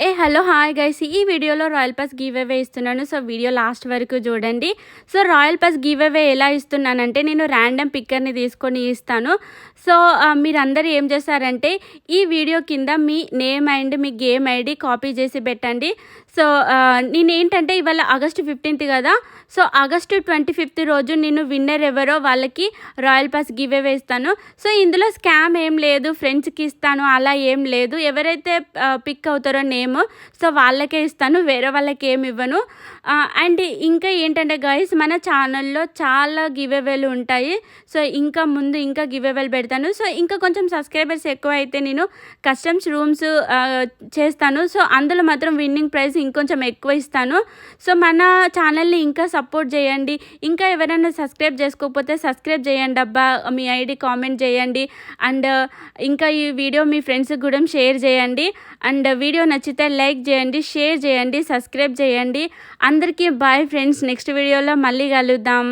Hello hi guys, ఈ వీడియోలో royal pass give away ఇస్తున్నాను. సో వీడియో లాస్ట్ వరకు చూడండి. So royal pass give away ఎలా ఇస్తున్నానంటే, నేను ర్యాండమ్ పిక్కర్ని తీసుకొని ఇస్తాను. సో మీరందరూ ఏం చేస్తారంటే, ఈ వీడియో కింద మీ నేమ్ అండ్ మీ గేమ్ ఐడి కాపీ చేసి పెట్టండి. సో నేనేంటంటే ఇవాళ ఆగస్టు 15th కదా, సో ఆగస్టు 25th రోజు నేను విన్నర్ ఎవరో వాళ్ళకి రాయల్ పాస్ గివ్ అవే ఇస్తాను. సో ఇందులో స్కామ్ ఏం లేదు, ఫ్రెండ్స్కి ఇస్తాను అలా ఏం లేదు. ఎవరైతే పిక్ అవుతారో నేమ్, సో వాళ్ళకే ఇస్తాను, వేరే వాళ్ళకి ఏమి ఇవ్వను. అండ్ ఇంకా ఏంటంటే గైస్, మన ఛానల్లో చాలా గివ్ అవేలు ఉంటాయి. సో ఇంకా ముందు ఇంకా గివ్ అవేలు పెడతాను. సో ఇంకా కొంచెం సబ్స్క్రైబర్స్ ఎక్కువ అయితే నేను కస్టమ్స్ రూమ్స్ చేస్తాను. సో అందులో మాత్రం విన్నింగ్ ప్రైజ్ ఇంకొంచెం ఎక్కువ ఇస్తాను. సో మన ఛానల్ని ఇంకా సపోర్ట్ చేయండి. ఇంకా ఎవరైనా సబ్స్క్రైబ్ చేసుకోకపోతే సబ్స్క్రైబ్ చేయండి అబ్బా, మీ ఐడి కామెంట్ చేయండి. అండ్ ఇంకా ఈ వీడియో మీ ఫ్రెండ్స్కి కూడా షేర్ చేయండి. అండ్ వీడియో నచ్చితే లైక్ చేయండి, షేర్ చేయండి, సబ్స్క్రైబ్ చేయండి. అందరికీ బాయ్ ఫ్రెండ్స్, నెక్స్ట్ వీడియోలో మళ్ళీ కలుద్దాం.